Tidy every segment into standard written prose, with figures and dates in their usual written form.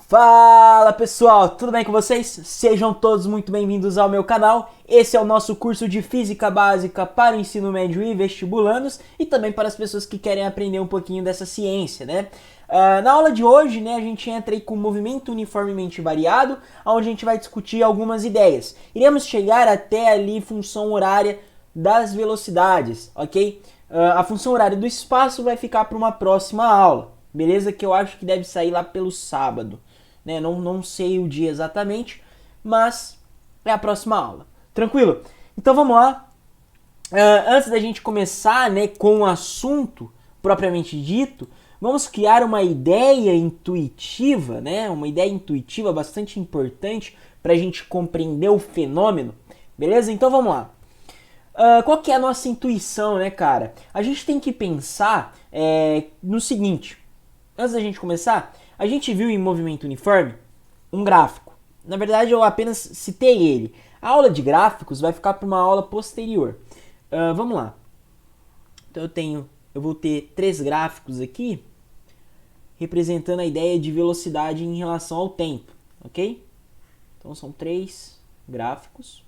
Fala pessoal, tudo bem com vocês? Sejam todos muito bem-vindos ao meu canal. Esse é o nosso curso de Física Básica para o ensino médio e vestibulandos e também para as pessoas que querem aprender um pouquinho dessa ciência, né? Na aula de hoje, né, a gente entra aí com movimento uniformemente variado, onde a gente vai discutir algumas ideias. Iremos chegar até ali função horária das velocidades, ok? A função horária do espaço vai ficar para uma próxima aula, beleza? Que eu acho que deve sair lá pelo sábado. Né? Não sei o dia exatamente, mas é a próxima aula. Tranquilo? Então vamos lá. Antes da gente começar, né, com o assunto propriamente dito, vamos criar uma ideia intuitiva, né? Uma ideia intuitiva bastante importante para a gente compreender o fenômeno. Beleza? Então vamos lá. Qual que é a nossa intuição, né, cara? A gente tem que pensar no seguinte. Antes da gente começar, a gente viu em movimento uniforme um gráfico. Na verdade, eu apenas citei ele. A aula de gráficos vai ficar para uma aula posterior. Vamos lá. Então eu vou ter 3 gráficos aqui, representando a ideia de velocidade em relação ao tempo, ok? Então são 3 gráficos.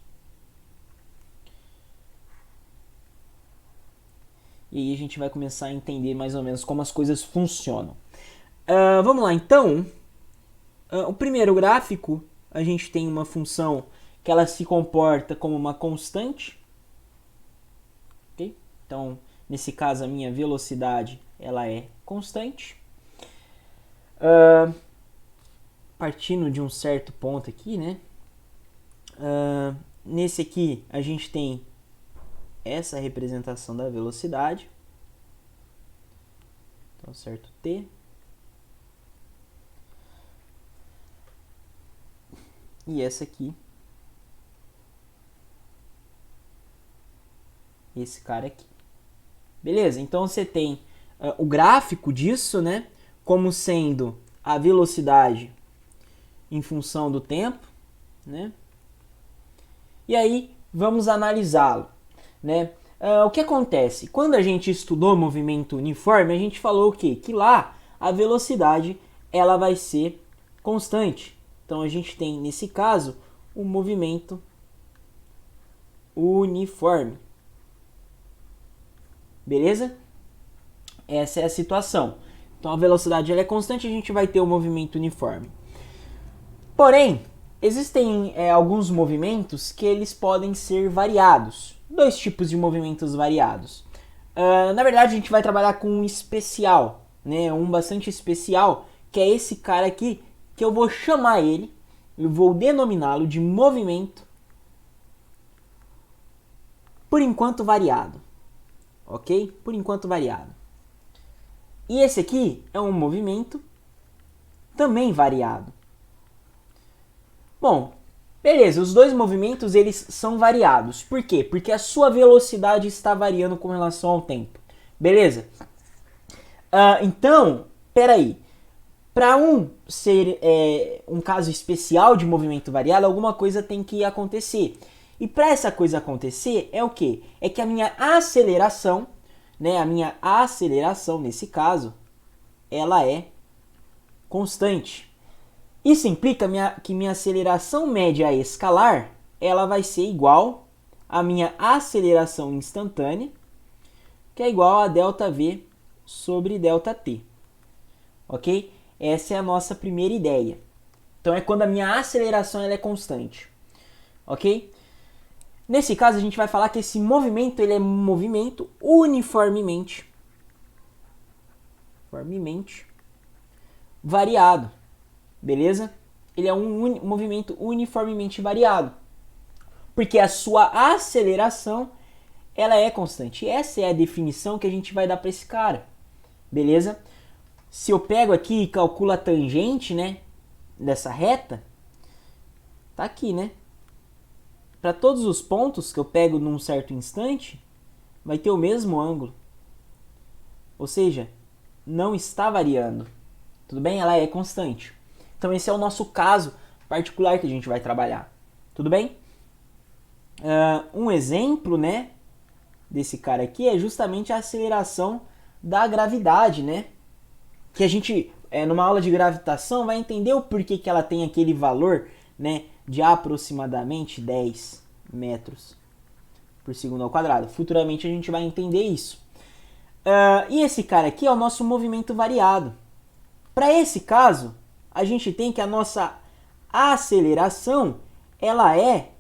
E aí a gente vai começar a entender mais ou menos como as coisas funcionam. Vamos lá, então. O primeiro gráfico, a gente tem uma função que ela se comporta como uma constante. Okay? Então, nesse caso, a minha velocidade ela é constante. Partindo de um certo ponto aqui, né? Nesse aqui, a gente tem essa representação da velocidade. Então, certo T. E essa aqui. Esse cara aqui. Beleza? Então você tem o gráfico disso, né? Como sendo a velocidade em função do tempo, né? E aí vamos analisá-lo, né? O que acontece? Quando a gente estudou movimento uniforme, a gente falou o quê? Que lá a velocidade ela vai ser constante. Então a gente tem nesse caso o movimento uniforme. Beleza? Essa é a situação. Então a velocidade ela é constante, a gente vai ter o movimento uniforme. Porém, existem alguns movimentos que eles podem ser variados. 2 tipos de movimentos variados. Na verdade, a gente vai trabalhar com um especial, né? Um bastante especial, que é esse cara aqui, que eu vou chamar ele, eu vou denominá-lo de movimento por enquanto variado. Ok? Por enquanto variado. E esse aqui é um movimento também variado. Bom, beleza, os 2 movimentos eles são variados. Por quê? Porque a sua velocidade está variando com relação ao tempo. Beleza? Então, peraí. Para ser um caso especial de movimento variado, alguma coisa tem que acontecer. E para essa coisa acontecer, é o quê? É que a minha aceleração, né, a minha aceleração nesse caso, ela é constante. Isso implica que minha aceleração média escalar, ela vai ser igual à minha aceleração instantânea, que é igual a ΔV sobre ΔT. Ok? Essa é a nossa primeira ideia. Então é quando a minha aceleração ela é constante. Ok? Nesse caso a gente vai falar que esse movimento ele é um movimento uniformemente variado. Beleza? Ele é um movimento uniformemente variado. Porque a sua aceleração ela é constante. E essa é a definição que a gente vai dar para esse cara. Beleza? Se eu pego aqui e calculo a tangente, né, dessa reta, tá aqui, né? Para todos os pontos que eu pego num certo instante, vai ter o mesmo ângulo. Ou seja, não está variando. Tudo bem? Ela é constante. Então esse é o nosso caso particular que a gente vai trabalhar. Tudo bem? Um exemplo, né, desse cara aqui é justamente a aceleração da gravidade, né? Que a gente numa aula de gravitação vai entender o porquê que ela tem aquele valor, né, de aproximadamente 10 metros por segundo ao quadrado. Futuramente a gente vai entender isso. E esse cara aqui é o nosso movimento variado. Para esse caso, a gente tem que a nossa aceleração ela é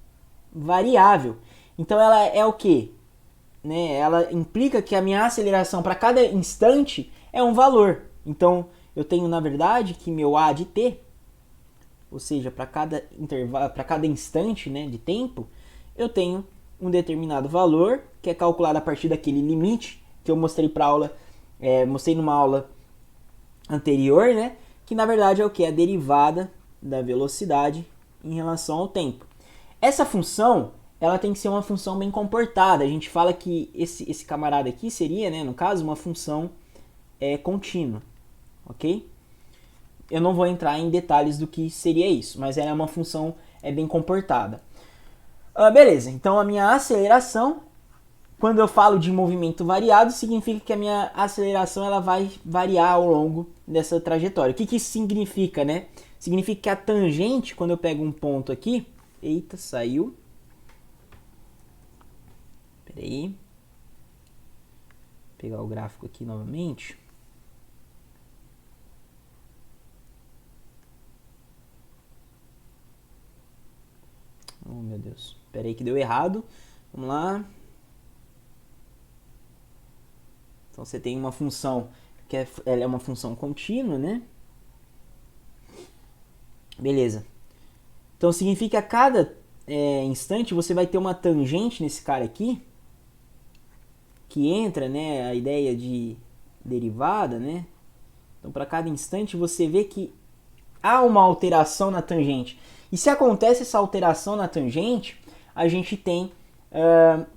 variável. Então ela é o quê? Né? Ela implica que a minha aceleração para cada instante é um valor. Então eu tenho na verdade que meu A de t, ou seja, para cada intervalo, para cada instante, né, de tempo, eu tenho um determinado valor que é calculado a partir daquele limite que eu mostrei para aula, mostrei numa aula anterior, né, que na verdade é o que? A derivada da velocidade em relação ao tempo. Essa função, ela tem que ser uma função bem comportada. A gente fala que esse camarada aqui seria, né, no caso, uma função contínua, ok? Eu não vou entrar em detalhes do que seria isso, mas ela é uma função bem comportada. Beleza, então a minha aceleração, quando eu falo de movimento variado, significa que a minha aceleração ela vai variar ao longo dessa trajetória. O que isso significa, né? Significa que a tangente, quando eu pego um ponto aqui... Eita, saiu. Espera aí. Vou pegar o gráfico aqui novamente. Oh, meu Deus. Espera aí que deu errado. Vamos lá. Então você tem uma função que ela é uma função contínua, né? Beleza. Então significa que a cada instante você vai ter uma tangente nesse cara aqui, que entra, né, a ideia de derivada, né? Então para cada instante você vê que há uma alteração na tangente. E se acontece essa alteração na tangente, a gente tem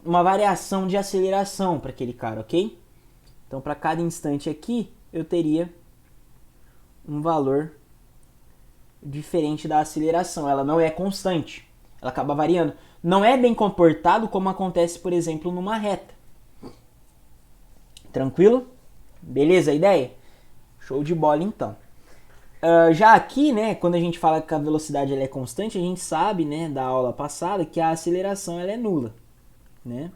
uma variação de aceleração para aquele cara, ok? Então para cada instante aqui eu teria um valor diferente da aceleração. Ela não é constante, ela acaba variando. Não é bem comportado como acontece, por exemplo, numa reta. Tranquilo? Beleza a ideia? Show de bola então. Já aqui, né, quando a gente fala que a velocidade ela é constante, a gente sabe, né, da aula passada que a aceleração ela é nula, né?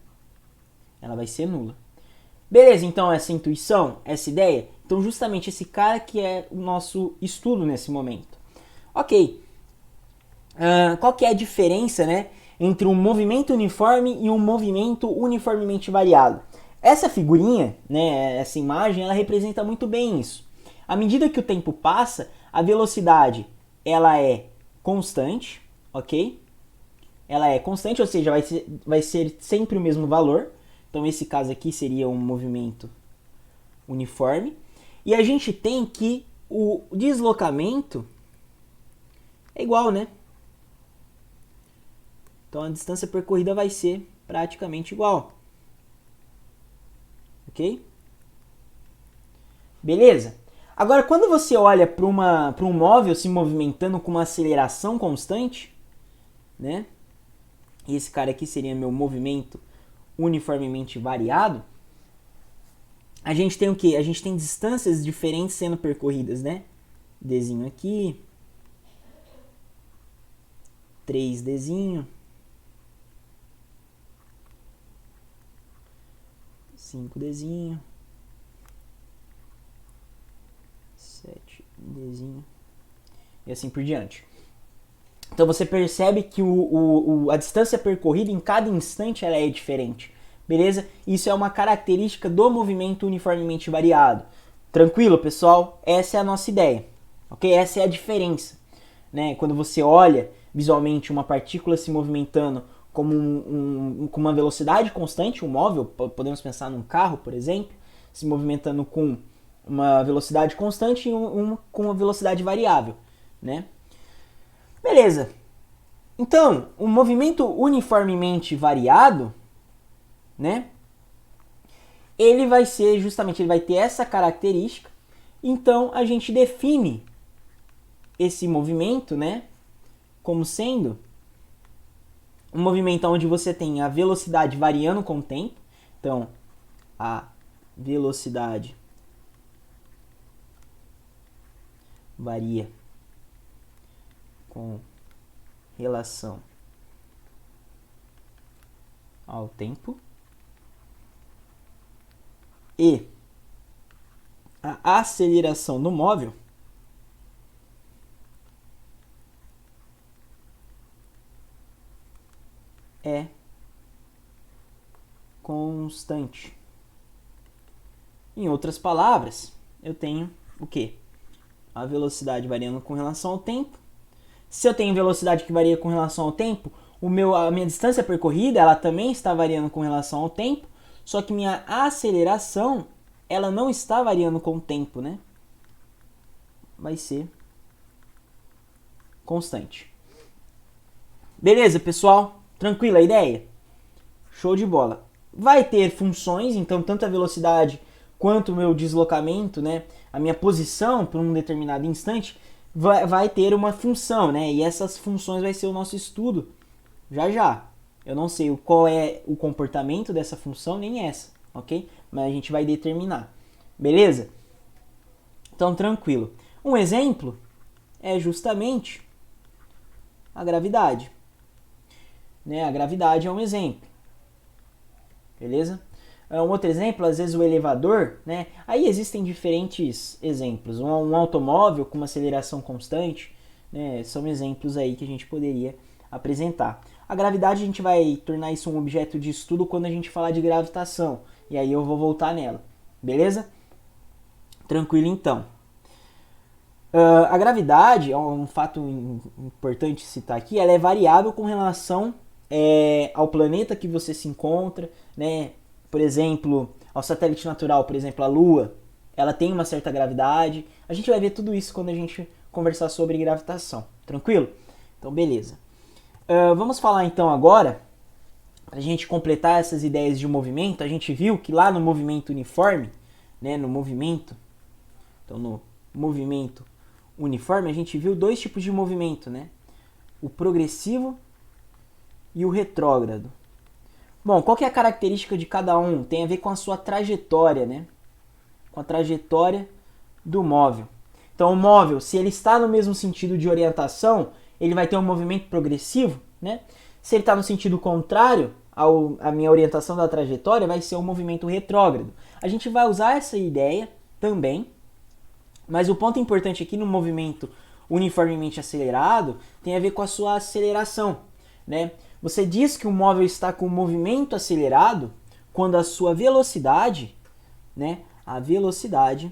Ela vai ser nula. Beleza, então essa intuição, essa ideia, então justamente esse cara que é o nosso estudo nesse momento. Ok, qual que é a diferença, né, entre um movimento uniforme e um movimento uniformemente variado? Essa figurinha, né, essa imagem, ela representa muito bem isso. À medida que o tempo passa, a velocidade ela é constante, ok? Ela é constante, ou seja, vai ser sempre o mesmo valor. Então esse caso aqui seria um movimento uniforme. E a gente tem que o deslocamento é igual, né? Então a distância percorrida vai ser praticamente igual. Ok? Beleza? Agora, quando você olha para um móvel se movimentando com uma aceleração constante, né? E esse cara aqui seria meu movimento uniformemente variado. A gente tem o quê? A gente tem distâncias diferentes sendo percorridas, né? Dzinho aqui. 3Dzinho. 5Dzinho. 7Dzinho. E assim por diante. Então você percebe que a distância percorrida em cada instante ela é diferente. Beleza? Isso é uma característica do movimento uniformemente variado. Tranquilo, pessoal? Essa é a nossa ideia. Ok? Essa é a diferença. Né? Quando você olha visualmente uma partícula se movimentando como com uma velocidade constante, um móvel, podemos pensar num carro, por exemplo, se movimentando com uma velocidade constante e com uma velocidade variável, né? Beleza. Então, o movimento uniformemente variado, né? Ele vai ser justamente, ele vai ter essa característica. Então, a gente define esse movimento, né, como sendo um movimento onde você tem a velocidade variando com o tempo. Então, a velocidade varia com relação ao tempo e a aceleração do móvel é constante. Em outras palavras, eu tenho o quê? A velocidade variando com relação ao tempo. Se eu tenho velocidade que varia com relação ao tempo, a minha distância percorrida ela também está variando com relação ao tempo, só que minha aceleração ela não está variando com o tempo, né? Vai ser constante. Beleza, pessoal? Tranquila a ideia? Show de bola. Vai ter funções, então tanto a velocidade quanto o meu deslocamento, né, a minha posição por um determinado instante, vai ter uma função, né? E essas funções vai ser o nosso estudo já já. Eu não sei qual é o comportamento dessa função, nem essa, ok? Mas a gente vai determinar. Beleza? Então, tranquilo. Um exemplo é justamente a gravidade. Né? A gravidade é um exemplo. Beleza? Um outro exemplo, às vezes o elevador, né? Aí existem diferentes exemplos. Um automóvel com uma aceleração constante, né? São exemplos aí que a gente poderia apresentar. A gravidade a gente vai tornar isso um objeto de estudo quando a gente falar de gravitação. E aí eu vou voltar nela. Beleza? Tranquilo então. A gravidade, é um fato importante citar aqui, ela é variável com relação ao planeta que você se encontra, né? Por exemplo, ao satélite natural, por exemplo, a Lua, ela tem uma certa gravidade. A gente vai ver tudo isso quando a gente conversar sobre gravitação. Tranquilo? Então, beleza. Vamos falar então agora, para a gente completar essas ideias de movimento. A gente viu que lá no movimento uniforme, né, no movimento uniforme, a gente viu dois tipos de movimento, né? O progressivo e o retrógrado. Bom, qual que é a característica de cada um? Tem a ver com a sua trajetória, né? Com a trajetória do móvel. Então, o móvel, se ele está no mesmo sentido de orientação, ele vai ter um movimento progressivo, né? Se ele está no sentido contrário à minha orientação da trajetória, vai ser um movimento retrógrado. A gente vai usar essa ideia também, mas o ponto importante aqui no movimento uniformemente acelerado tem a ver com a sua aceleração, né? Você diz que o móvel está com movimento acelerado quando a sua velocidade, né, a velocidade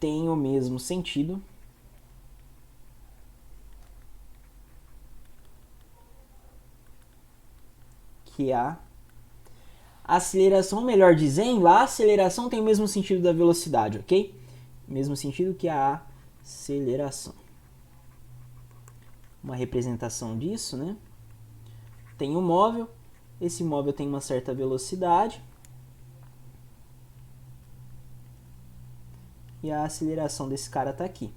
tem o mesmo sentido que a aceleração, melhor dizendo, a aceleração tem o mesmo sentido da velocidade, ok? Mesmo sentido que a aceleração. Uma representação disso, né? Tem um móvel, esse móvel tem uma certa velocidade e a aceleração desse cara está aqui.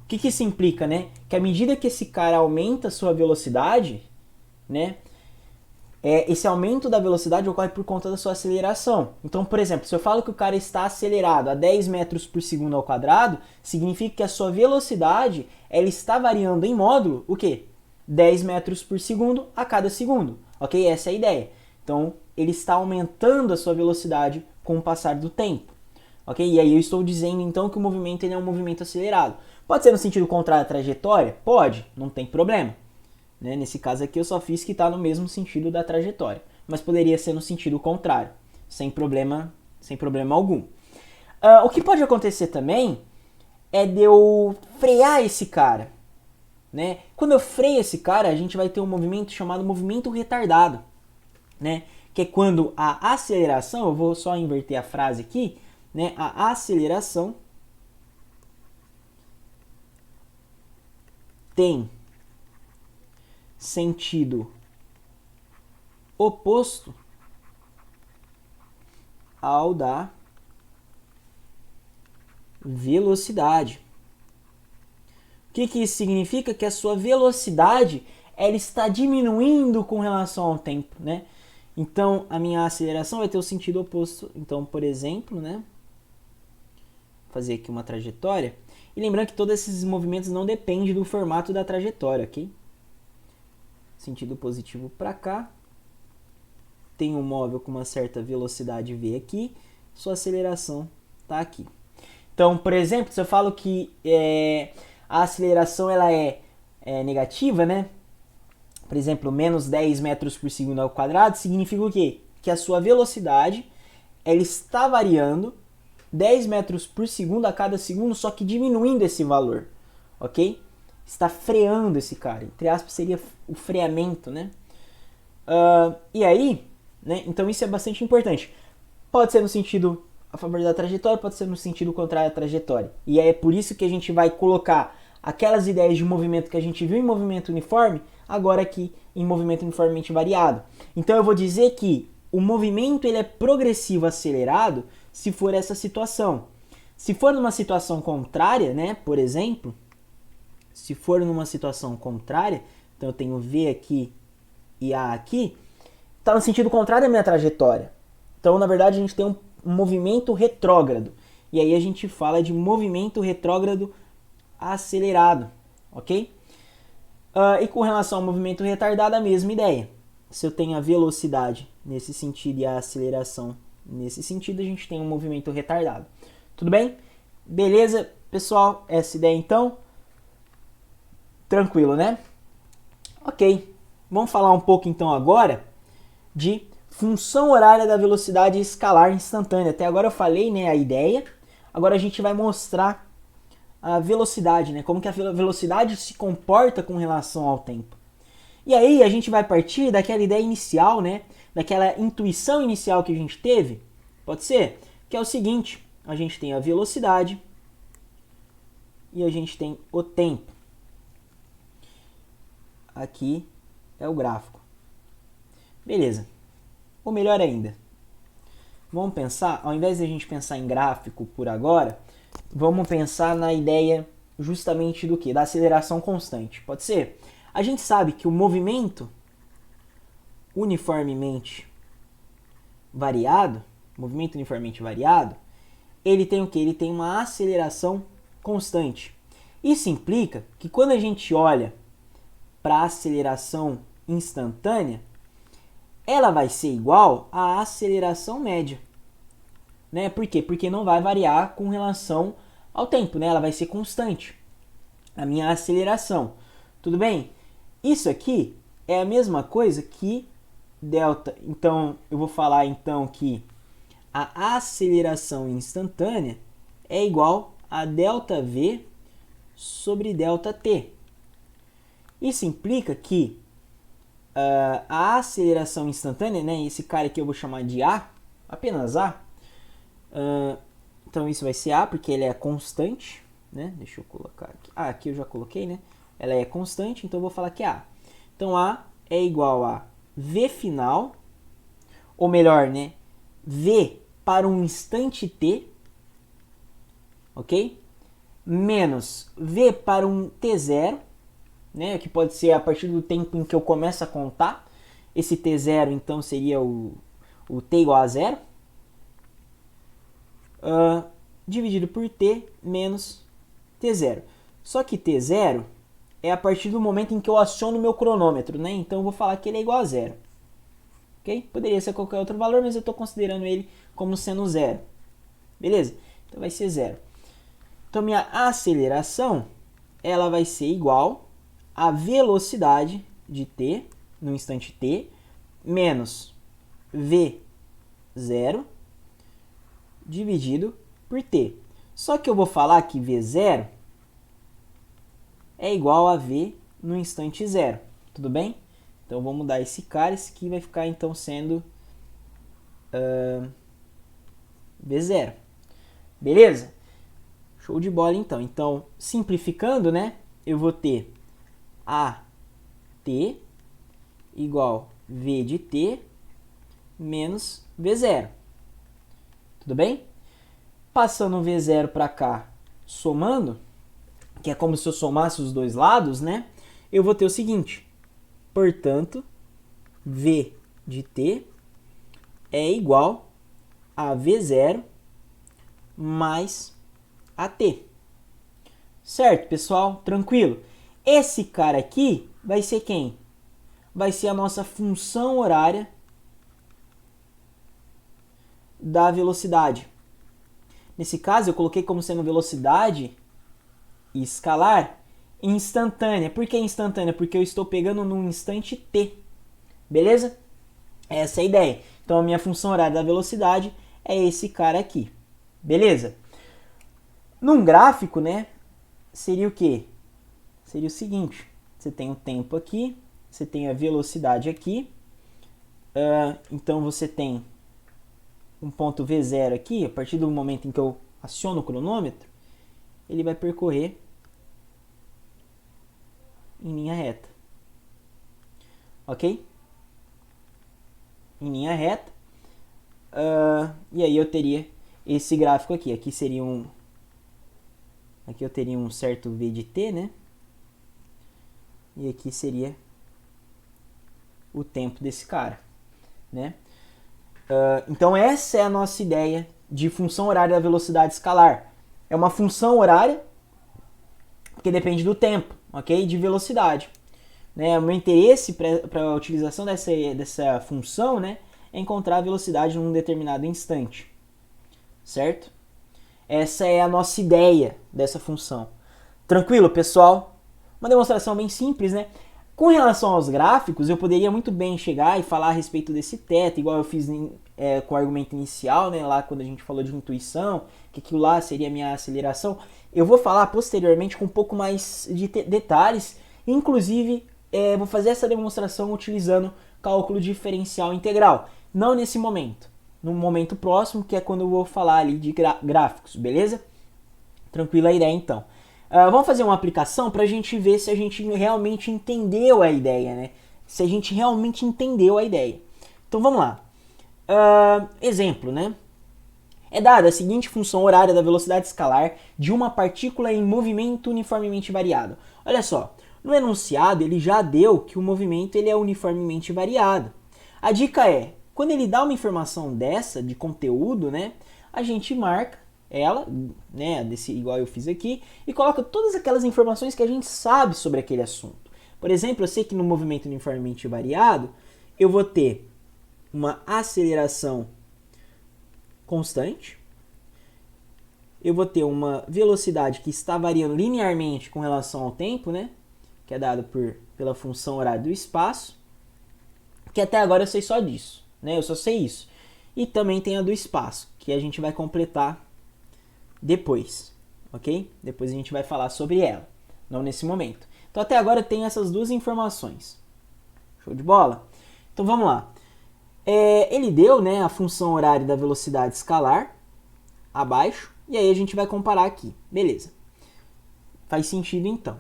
O que isso implica, né? Que à medida que esse cara aumenta a sua velocidade, né? Esse aumento da velocidade ocorre por conta da sua aceleração. Então, por exemplo, se eu falo que o cara está acelerado a 10 metros por segundo ao quadrado, significa que a sua velocidade ela está variando em módulo, o quê? 10 metros por segundo a cada segundo. Ok? Essa é a ideia. Então, ele está aumentando a sua velocidade com o passar do tempo. Ok? E aí eu estou dizendo então que o movimento ele é um movimento acelerado. Pode ser no sentido contrário à trajetória? Pode, não tem problema. Né? Nesse caso aqui eu só fiz que está no mesmo sentido da trajetória, mas poderia ser no sentido contrário, sem problema algum. O que pode acontecer também é de eu frear esse cara. Né? Quando eu freio esse cara, a gente vai ter um movimento chamado movimento retardado, né? Que é quando a aceleração, eu vou só inverter a frase aqui, né? A aceleração tem sentido oposto ao da velocidade. O que isso significa? Que a sua velocidade ela está diminuindo com relação ao tempo, né? Então, a minha aceleração vai ter o sentido oposto. Então, por exemplo, né? Vou fazer aqui uma trajetória. E lembrando que todos esses movimentos não dependem do formato da trajetória, ok? Sentido positivo para cá. Tem um móvel com uma certa velocidade v aqui. Sua aceleração está aqui. Então, por exemplo, se eu falo que a aceleração ela é negativa, né? Por exemplo, menos 10 metros por segundo ao quadrado, significa o quê? Que a sua velocidade ela está variando 10 metros por segundo a cada segundo, só que diminuindo esse valor, ok? Está freando esse cara, entre aspas seria o freamento, né? E aí, né? Então isso é bastante importante. Pode ser no sentido a favor da trajetória, pode ser no sentido contrário à trajetória. E é por isso que a gente vai colocar aquelas ideias de movimento que a gente viu em movimento uniforme, agora aqui em movimento uniformemente variado. Então eu vou dizer que o movimento ele é progressivo acelerado se for essa situação. Se for numa situação contrária, né, por exemplo, se for numa situação contrária, então eu tenho V aqui e A aqui, está no sentido contrário à minha trajetória. Então, na verdade, a gente tem um movimento retrógrado. E aí a gente fala de movimento retrógrado acelerado, ok? E com relação ao movimento retardado, a mesma ideia. Se eu tenho a velocidade nesse sentido e a aceleração nesse sentido, a gente tem um movimento retardado. Tudo bem? Beleza, pessoal? Essa ideia então? Tranquilo, né? Ok. Vamos falar um pouco então agora de função horária da velocidade escalar instantânea. Até agora eu falei, né, a ideia. Agora a gente vai mostrar a velocidade, né? Como que a velocidade se comporta com relação ao tempo. E aí a gente vai partir daquela ideia inicial, né? Daquela intuição inicial que a gente teve, pode ser? Que é o seguinte, a gente tem a velocidade e a gente tem o tempo. Aqui é o gráfico. Beleza. Ou melhor ainda, vamos pensar, ao invés de a gente pensar em gráfico por agora, vamos pensar na ideia justamente do que? Da aceleração constante. Pode ser? A gente sabe que o movimento uniformemente variado, ele tem o que? Ele tem uma aceleração constante. Isso implica que quando a gente olha para a aceleração instantânea, ela vai ser igual à aceleração média. Né? Por quê? Porque não vai variar com relação ao tempo, né? Ela vai ser constante. A minha aceleração. Tudo bem? Isso aqui é a mesma coisa que delta. Então, eu vou falar então que a aceleração instantânea é igual a delta V sobre delta T. Isso implica que a aceleração instantânea, né, esse cara aqui eu vou chamar de A, apenas A, então isso vai ser A porque ele é constante, né? Deixa eu colocar aqui. Aqui eu já coloquei, né? Ela é constante, então eu vou falar que é A. Então A é igual a V final, ou melhor, né? V para um instante T, ok? Menos V para um T0, né? Que pode ser a partir do tempo em que eu começo a contar. Esse T0 então seria o T igual a 0. Dividido por T menos T0. Só que T0 é a partir do momento em que eu aciono o meu cronômetro, né? Então eu vou falar que ele é igual a 0. Ok? Poderia ser qualquer outro valor, mas eu estou considerando ele como sendo 0. Beleza? Então vai ser 0. Então minha aceleração ela vai ser igual a velocidade de t no instante t menos v0 dividido por t. Só que eu vou falar que v0 é igual a v no instante 0. Tudo bem? Então vou mudar esse cara, esse aqui vai ficar então sendo v0. Beleza? Show de bola então. Então, simplificando, né? Eu vou ter AT igual V de t menos V0. Tudo bem? Passando o V0 para cá, somando, que é como se eu somasse os dois lados, né? Eu vou ter o seguinte. Portanto, V de t é igual a V0 mais AT. Certo, pessoal? Tranquilo? Esse cara aqui vai ser quem? Vai ser a nossa função horária da velocidade. Nesse caso, eu coloquei como sendo velocidade escalar instantânea. Por que instantânea? Porque eu estou pegando num instante t. Beleza? Essa é a ideia. Então, a minha função horária da velocidade é esse cara aqui. Beleza? Num gráfico, né, seria o quê? Seria o seguinte. Você tem o tempo aqui, você tem a velocidade aqui. Então, você tem um ponto V0 aqui. A partir do momento em que eu aciono o cronômetro, ele vai percorrer em linha reta. Ok? Em linha reta. E aí eu teria esse gráfico aqui. Aqui seria aqui eu teria um certo V de t, né? E aqui seria o tempo desse cara, né? Então essa é a nossa ideia de função horária da velocidade escalar. É uma função horária que depende do tempo, ok? De velocidade. Né? O meu interesse para a utilização dessa função, né, é encontrar a velocidade num determinado instante, certo? Essa é a nossa ideia dessa função. Tranquilo, pessoal? Uma demonstração bem simples, né? Com relação aos gráficos, eu poderia muito bem chegar e falar a respeito desse teto, igual eu fiz com o argumento inicial, né, lá quando a gente falou de intuição, que aquilo lá seria a minha aceleração. Eu vou falar posteriormente com um pouco mais de detalhes, inclusive vou fazer essa demonstração utilizando cálculo diferencial integral. Não nesse momento, no momento próximo, que é quando eu vou falar ali de gráficos, beleza? Tranquila a ideia então. Vamos fazer uma aplicação para a gente ver se a gente realmente entendeu a ideia, né? Se a gente realmente entendeu a ideia. Então vamos lá. Exemplo, né? É dada a seguinte função horária da velocidade escalar de uma partícula em movimento uniformemente variado. Olha só, no enunciado ele já deu que o movimento ele é uniformemente variado. A dica é, quando ele dá uma informação dessa, de conteúdo, né? A gente marca ela, né, igual eu fiz aqui, e coloca todas aquelas informações que a gente sabe sobre aquele assunto. Por exemplo, eu sei que no movimento uniformemente variado, eu vou ter uma aceleração constante, eu vou ter uma velocidade que está variando linearmente com relação ao tempo, né, que é dado pela função horária do espaço, que até agora eu sei só disso, né, eu só sei isso. E também tem a do espaço, que a gente vai completar depois, ok? Depois a gente vai falar sobre ela, não nesse momento. Então até agora tem essas duas informações. Show de bola? Então vamos lá. Ele deu, né, a função horária da velocidade escalar abaixo, e aí a gente vai comparar aqui. Beleza. Faz sentido então.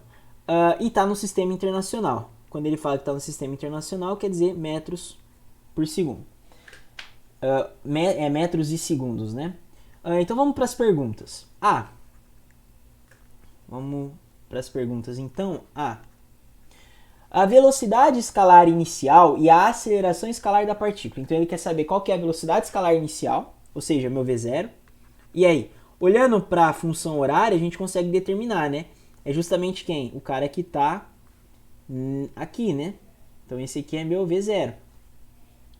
E está no sistema internacional. Quando ele fala que está no sistema internacional, quer dizer metros por segundo. Metros e segundos, né? Então vamos para as perguntas. Vamos para as perguntas então. A velocidade escalar inicial e a aceleração escalar da partícula. Então ele quer saber qual que é a velocidade escalar inicial, ou seja, meu V0. E aí, olhando para a função horária, a gente consegue determinar, né? É justamente quem? O cara que está aqui, né? Então esse aqui é meu V0.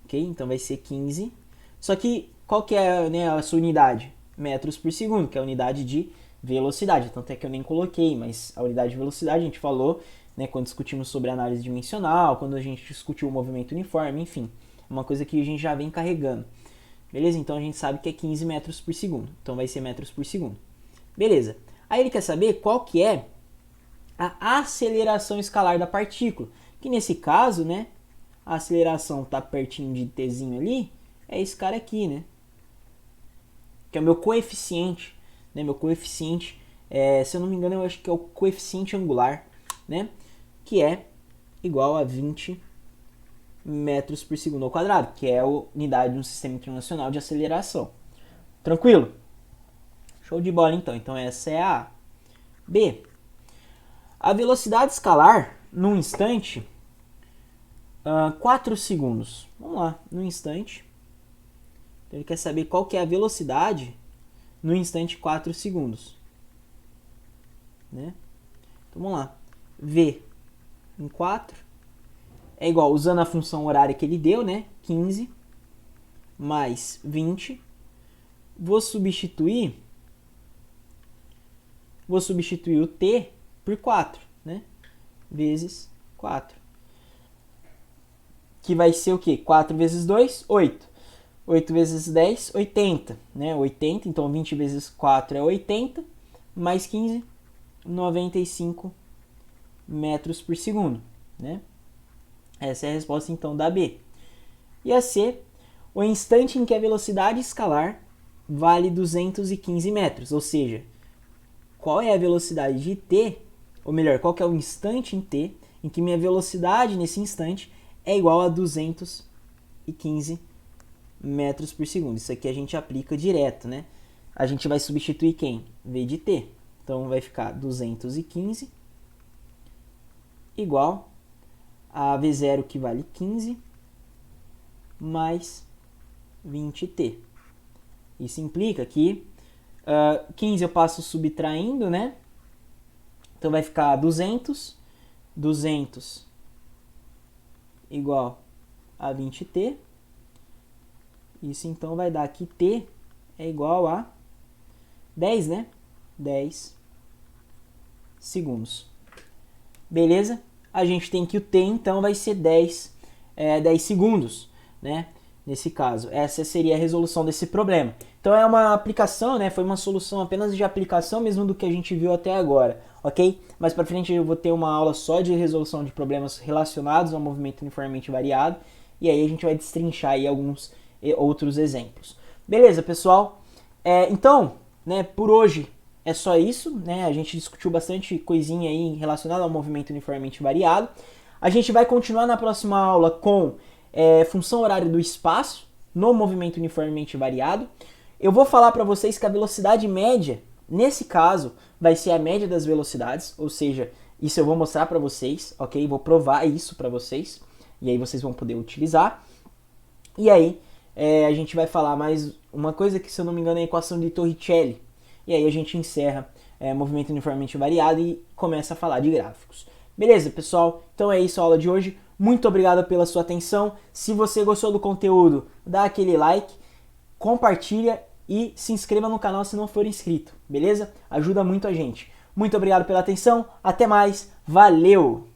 Ok? Então vai ser 15. Só que qual que é, né, a sua unidade? Metros por segundo, que é a unidade de velocidade. Tanto é que eu nem coloquei, mas a unidade de velocidade a gente falou, né, quando discutimos sobre análise dimensional, quando a gente discutiu o movimento uniforme, enfim. Uma coisa que a gente já vem carregando. Beleza? Então a gente sabe que é 15 metros por segundo. Então vai ser metros por segundo. Beleza. Aí ele quer saber qual que é a aceleração escalar da partícula. Que nesse caso, né, a aceleração está pertinho de tzinho ali, é esse cara aqui, né? Que é o meu coeficiente, né? Meu coeficiente, se eu não me engano, eu acho que é o coeficiente angular, né? Que é igual a 20 metros por segundo ao quadrado, que é a unidade no Sistema Internacional de Aceleração. Tranquilo? Show de bola, então. Então essa é a A. B. A velocidade escalar, num instante, 4 segundos. Vamos lá, num instante. Ele quer saber qual que é a velocidade no instante 4 segundos. Né? Então vamos lá. V em 4 é igual, usando a função horária que ele deu, né? 15 mais 20. Vou substituir o t por 4, né? Vezes 4. Que vai ser o quê? 4 vezes 2, 8. 8 vezes 10, 80, né? 80, então 20 vezes 4 é 80, mais 15, 95 metros por segundo, né? Essa é a resposta então da B. E a C, o instante em que a velocidade escalar vale 215 metros, ou seja, qual é a velocidade de t, ou melhor, qual que é o instante em t em que minha velocidade nesse instante é igual a 215 metros por segundo. Isso aqui a gente aplica direto, né? A gente vai substituir quem? V de t. Então vai ficar 215 igual a V0, que vale 15, mais 20t. Isso implica que 15 eu passo subtraindo, né? Então vai ficar 200 igual a 20t. Isso então vai dar que t é igual a 10, né? 10 segundos. Beleza? A gente tem que o t então vai ser 10 segundos, né? Nesse caso, essa seria a resolução desse problema. Então é uma aplicação, né? Foi uma solução apenas de aplicação mesmo do que a gente viu até agora, ok? Mais para frente eu vou ter uma aula só de resolução de problemas relacionados ao movimento uniformemente variado, e aí a gente vai destrinchar aí alguns outros exemplos. Beleza, pessoal? Então, né, por hoje é só isso, né? A gente discutiu bastante coisinha aí relacionada ao movimento uniformemente variado. A gente vai continuar na próxima aula com função horária do espaço no movimento uniformemente variado. Eu vou falar para vocês que a velocidade média, nesse caso, vai ser a média das velocidades, ou seja, isso eu vou mostrar para vocês, ok? Vou provar isso para vocês, e aí vocês vão poder utilizar. E aí, a gente vai falar mais uma coisa que, se eu não me engano, é a equação de Torricelli. E aí a gente encerra movimento uniformemente variado e começa a falar de gráficos. Beleza, pessoal? Então é isso a aula de hoje. Muito obrigado pela sua atenção. Se você gostou do conteúdo, dá aquele like, compartilha e se inscreva no canal se não for inscrito, beleza? Ajuda muito a gente. Muito obrigado pela atenção, até mais, valeu!